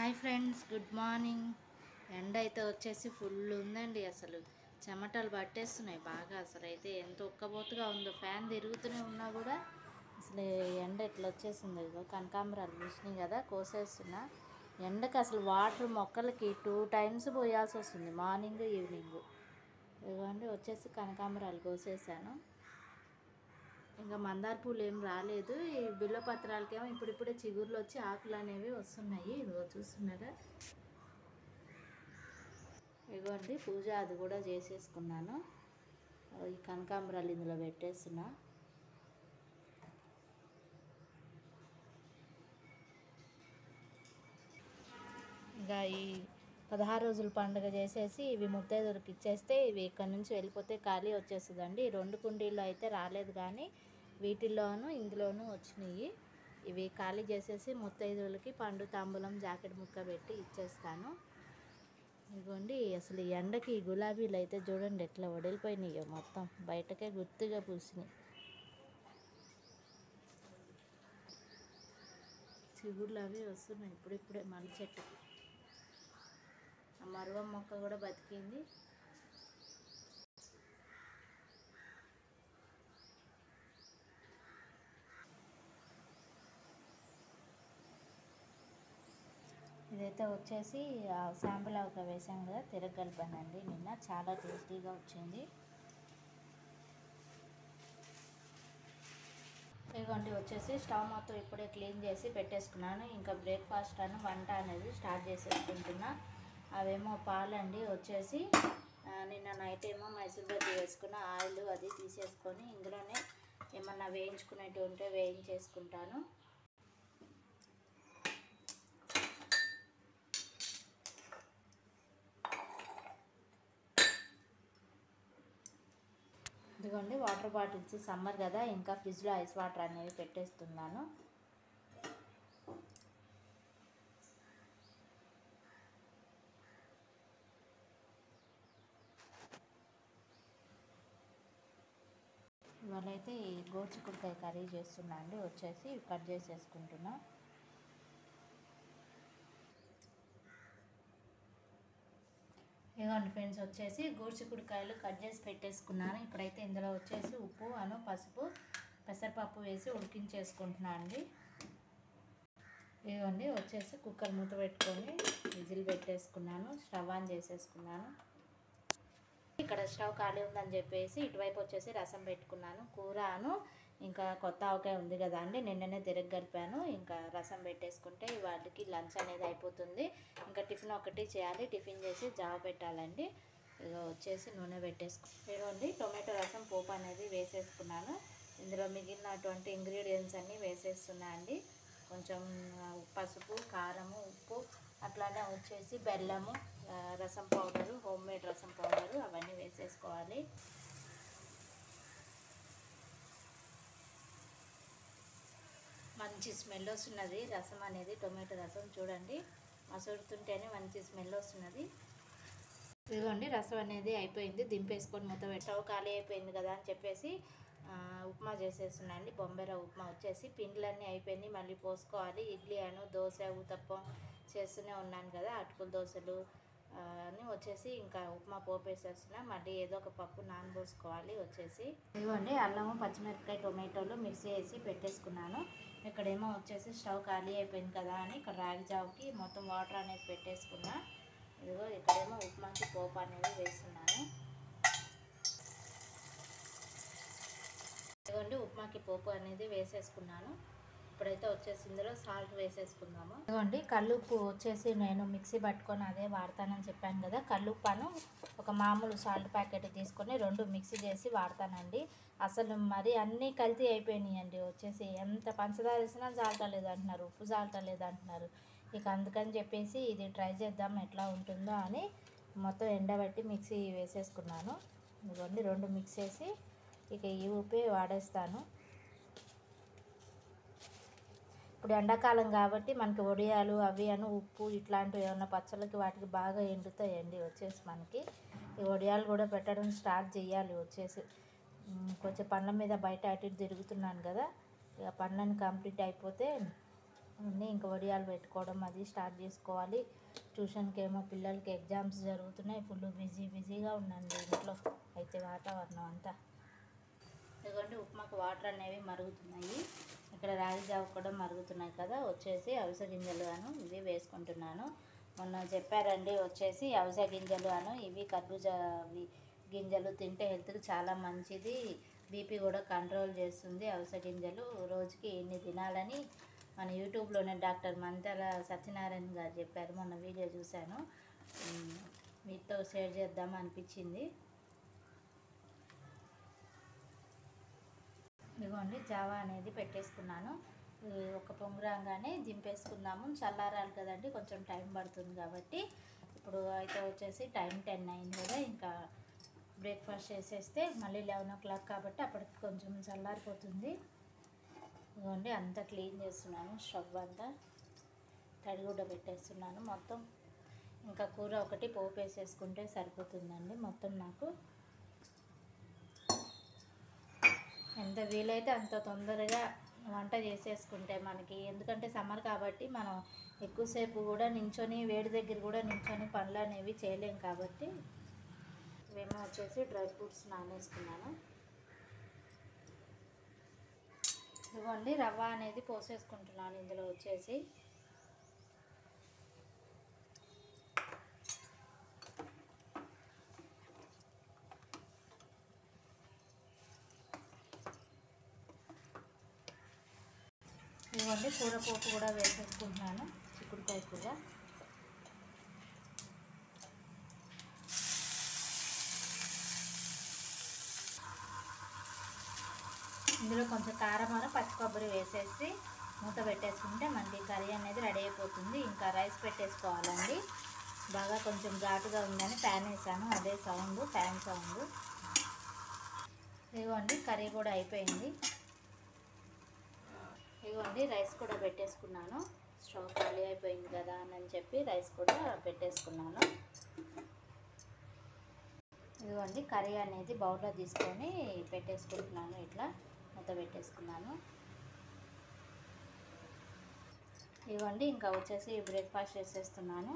Hi friends, good morning. ఎండ అయితే వచ్చేసి ఫుల్ ఉందండి. అసలు చెమటలు పట్టేస్తున్నాయి బాగా. అసలు అయితే ఎంత ఉక్కబోతుగా ఉందో, ఫ్యాన్ తిరుగుతూనే ఉన్నా కూడా అసలు ఎండ ఎట్లా వచ్చేసింది. ఇదో కనకాంబరాలు చూసినాయి కదా, కోసేస్తున్నా. ఎండకి అసలు వాటర్ మొక్కలకి 2 టైమ్స్ పోయాల్సి వస్తుంది, మార్నింగ్ ఈవినింగ్. ఇదిగోండి వచ్చేసి కనకాంబరాలు కోసేసాను. ఇంకా మందార పూలు ఏం రాలేదు. ఈ బిల్వపత్రాలకేమో ఇప్పుడిప్పుడే చిగుర్లు వచ్చి ఆకులు అనేవి వస్తున్నాయి. ఇదిగో చూస్తున్నారా. ఇదిగోండి పూజ అది కూడా చేసేసుకున్నాను. ఈ కనకాంబరాలు ఇందులో పెట్టేస్తున్నా. ఇంకా ఈ 16 రోజుల పండుగ చేసేసి ఇవి ముత్తైదులకు ఇచ్చేస్తే ఇవి ఇక్కడ నుంచి వెళ్ళిపోతే ఖాళీ వచ్చేస్తుందండి. ఈ 2 కుండీల్లో అయితే రాలేదు, కానీ వీటిల్లోనూ ఇందులోనూ వచ్చినాయి. ఇవి ఖాళీ చేసేసి ముత్తైదులకి పండు తాంబూలం జాకెట్ ముక్క పెట్టి ఇచ్చేస్తాను. ఇదిగోండి అసలు ఈ ఎండకి ఈ గులాబీలు అయితే చూడండి ఎట్లా వడిలిపోయినాయో, మొత్తం బయటకే గుర్తుగా పూసినాయి. చిగుర్లు అవి వస్తున్నాయి ఇప్పుడిప్పుడే మన చెట్టు. ఆ మరువం మొక్క కూడా బతికింది. ఇదైతే వచ్చేసి శాంపుల్ ఆవకాయ వేసాం కదా, తిరగలిపానండి నిన్న. చాలా టేస్టీగా వచ్చింది. ఇదిగోండి వచ్చేసి స్టవ్ మొత్తం ఇప్పుడే క్లీన్ చేసి పెట్టేసుకున్నాను. ఇంకా బ్రేక్ఫాస్ట్ వంట అనేది స్టార్ట్ చేసేసుకుంటున్నా. అవేమో పాలండి వచ్చేసి నిన్న నైట్ ఏమో మైసూర్ బజ్జీ వేసుకున్న ఆయిల్ అది తీసేసుకొని ఇందులోనే ఏమన్నా వేయించుకునేవి ఉంటే వేయించేసుకుంటాను. ఇదిగోండి వాటర్ బాటిల్స్, సమ్మర్ కదా, ఇంకా ఫ్రిడ్జ్లో ఐస్ వాటర్ అనేవి పెట్టేస్తున్నాను. ఇవాళ అయితే ఈ గోరుచిక్కుడుకాయ కర్రీ చేస్తున్నా అండి. వచ్చేసి కట్ చేసేసుకుంటున్నా. ఇదిగోండి ఫ్రెండ్స్ వచ్చేసి గోరుచిక్కుడుకాయలు కట్ చేసి పెట్టేసుకున్నాను. ఇప్పుడైతే ఇందులో వచ్చేసి ఉప్పు పసుపు పెసరపప్పు వేసి ఉడికించేసుకుంటున్నాను అండి. ఇదిగోండి వచ్చేసి కుక్కర్ మూత పెట్టుకొని విజిల్ పెట్టేసుకున్నాను. స్టవ్ ఆన్ చేసేసుకున్నాను. ఇక్కడ స్టవ్ ఖాళీ ఉందని చెప్పేసి ఇటువైపు వచ్చేసి రసం పెట్టుకున్నాను. కూరను ఇంకా కొత్త ఆవకాయ ఉంది కదా అండి, నిన్ననే తిరగలిపాను. ఇంకా రసం పెట్టేసుకుంటే వాటికి లంచ్ అనేది అయిపోతుంది. ఇంకా టిఫిన్ ఒకటి చేయాలి, టిఫిన్ చేసి జావ పెట్టాలండి. ఇక వచ్చేసి నూనె ఇదిగోండి టొమాటో రసం పోపు అనేది వేసేసుకున్నాను. ఇందులో మిగిలినటువంటి ఇంగ్రీడియంట్స్ అన్నీ వేసేస్తున్నా అండి. కొంచెం పసుపు, కారము, ఉప్పు, అట్లానే వచ్చేసి బెల్లము, రసం పౌడరు, హోమ్ మేడ్ రసం పౌడరు అవన్నీ వేసేసుకోవాలి. మంచి స్మెల్ వస్తున్నది రసం అనేది, టొమాటో రసం చూడండి మసుడుతుంటేనే మంచి స్మెల్ వస్తున్నది. ఇదిగోండి రసం అనేది అయిపోయింది, దింపేసుకొని మొత్తం స్టవ్ ఖాళీ అయిపోయింది కదా అని చెప్పేసి ఉప్మా చేసేస్తున్నాండి. బొంబాయి ఉప్మా వచ్చేసి పిండిలన్నీ అయిపోయింది, మళ్ళీ పోసుకోవాలి. ఇడ్లీ దోశ ఊతప్పం చేస్తూనే ఉన్నాను కదా, అటుకులు దోశలు అని వచ్చేసి ఇంకా ఉప్మా పోపేసేస్తున్నా. మళ్ళీ ఏదో ఒక పప్పు నానబోసుకోవాలి. వచ్చేసి ఇదిగోండి అల్లము, పచ్చిమిరపకాయ, టొమాటోలు మిక్సీ వేసి పెట్టేసుకున్నాను. ఇక్కడేమో వచ్చేసి స్టవ్ ఖాళీ అయిపోయింది కదా అని ఇక్కడ రాగి జావుకి మొత్తం వాటర్ అనేది పెట్టేసుకున్నా. ఇదిగో ఇక్కడేమో ఉప్మాకి పోపు అనేది వేస్తున్నాను. ఇదిగోండి ఉప్మాకి పోపు అనేది వేసేసుకున్నాను. ఇప్పుడైతే వచ్చేసి ఇందులో సాల్ట్ వేసేసుకుందాము. ఇదిగోండి కల్లుప్పు వచ్చేసి నేను మిక్సీ పట్టుకొని అదే వాడతానని చెప్పాను కదా, కల్లుప్పాను ఒక మామూలు సాల్ట్ ప్యాకెట్ తీసుకొని 2 మిక్సీ చేసి వాడతానండి. అసలు మరి అన్నీ కల్తీ అయిపోయినాయండి. వచ్చేసి ఎంత పంచదార వేసినా జాలటలేదు అంటున్నారు, ఉప్పు జాలటలేదు అంటున్నారు. ఇక అందుకని చెప్పేసి ఇది ట్రై చేద్దాం ఎట్లా ఉంటుందో అని మొత్తం ఎండబెట్టి మిక్సీ వేసేసుకున్నాను. ఇదిగోండి 2 మిక్స్ చేసి ఇక ఈ ఉప్పే వాడేస్తాను. ఇప్పుడు ఎండాకాలం కాబట్టి మనకి వడియాలు అవి ఉప్పు ఇట్లాంటివి ఏమన్నా పచ్చళ్ళకి వాటికి బాగా ఎండుతాయండి. వచ్చేసి మనకి ఈ వడియాలు కూడా పెట్టడం స్టార్ట్ చేయాలి. వచ్చేసి కొంచెం పండ్ల మీద బయట అటు ఇటు తిరుగుతున్నాను కదా, ఇక పండ్లని కంప్లీట్ అయిపోతే అన్నీ ఇంకా వడియాలు పెట్టుకోవడం అది స్టార్ట్ చేసుకోవాలి. ట్యూషన్కి ఏమో పిల్లలకి ఎగ్జామ్స్ జరుగుతున్నాయి. ఫుల్ బిజీగా ఉందండి ఇంట్లో అయితే వాతావరణం అంతా. ఎందుకంటే ఉప్మాకు వాటర్ అనేవి మరుగుతున్నాయి. ఇక్కడ రాగి జావ కూడా మరుగుతున్నాయి కదా. వచ్చేసి అవిసె గింజలు ఇవి వేసుకుంటున్నాను. మొన్న చెప్పారండి వచ్చేసి అవిసె గింజలు ఇవి కర్బూజా గింజలు తింటే హెల్త్కి చాలా మంచిది, బీపీ కూడా కంట్రోల్ చేస్తుంది. అవిసె గింజలు రోజుకి ఎన్ని తినాలని మన యూట్యూబ్లోనే డాక్టర్ మంతెల సత్యనారాయణ గారు చెప్పారు. మొన్న వీడియో చూశాను, మీతో షేర్ చేద్దాం అనిపించింది. ఇదిగోండి జావా అనేది పెట్టేసుకున్నాను. ఒక పొంగు రాగానే దింపేసుకున్నాము. చల్లారాలి కదండి, కొంచెం టైం పడుతుంది కాబట్టి. ఇప్పుడు అయితే వచ్చేసి టైం 10 అయింది కదా. ఇంకా బ్రేక్ఫాస్ట్ చేసేస్తే మళ్ళీ 11 o'clock కాబట్టి అప్పటికి కొంచెం చల్లారిపోతుంది. ఇదిగోండి అంతా క్లీన్ చేస్తున్నాను. స్టవ్ అంతా తడిగుడ్డ పెట్టేస్తున్నాను మొత్తం. ఇంకా కూర ఒకటి పోపు వేసేసుకుంటే సరిపోతుందండి మొత్తం. నాకు ఎంత వీలైతే అంత తొందరగా వంట చేసేసుకుంటే మనకి, ఎందుకంటే సమ్మర్ కాబట్టి మనం ఎక్కువసేపు కూడా నించొని వేడి దగ్గర కూడా నించొని పనులు అనేవి చేయలేం కాబట్టి. మేము వచ్చేసి డ్రై ఫ్రూట్స్ నానేసుకున్నాను. ఇదిగోండి రవ్వ అనేది పోసేసుకుంటున్నాను ఇందులో వచ్చేసి. ఇదిగోండి కూర పోపు కూడా వేసేసుకుంటున్నాను, చిక్కుడుకాయ కూర. ఇందులో కొంచెం కారం పచ్చి కొబ్బరి వేసేసి మూత పెట్టేసుకుంటే మనకి కర్రీ అనేది రెడీ అయిపోతుంది. ఇంకా రైస్ పెట్టేసుకోవాలండి. బాగా కొంచెం ఘాటుగా ఉందని ప్యాన్ వేసాను, అదే సౌండ్, ప్యాన్ సౌండ్. ఇదిగోండి కర్రీ కూడా అయిపోయింది. ఇదిగోండి రైస్ కూడా పెట్టేసుకున్నాను. స్టవ్ ఖాళీ అయిపోయింది కదా అని చెప్పి రైస్ కూడా పెట్టేసుకున్నాను. ఇదిగోండి కర్రీ అనేది బౌల్లో తీసుకొని పెట్టేసుకుంటున్నాను. ఇట్లా మూత పెట్టేసుకున్నాను. ఇదిగోండి ఇంకా వచ్చేసి బ్రేక్ఫాస్ట్ చేసేస్తున్నాను.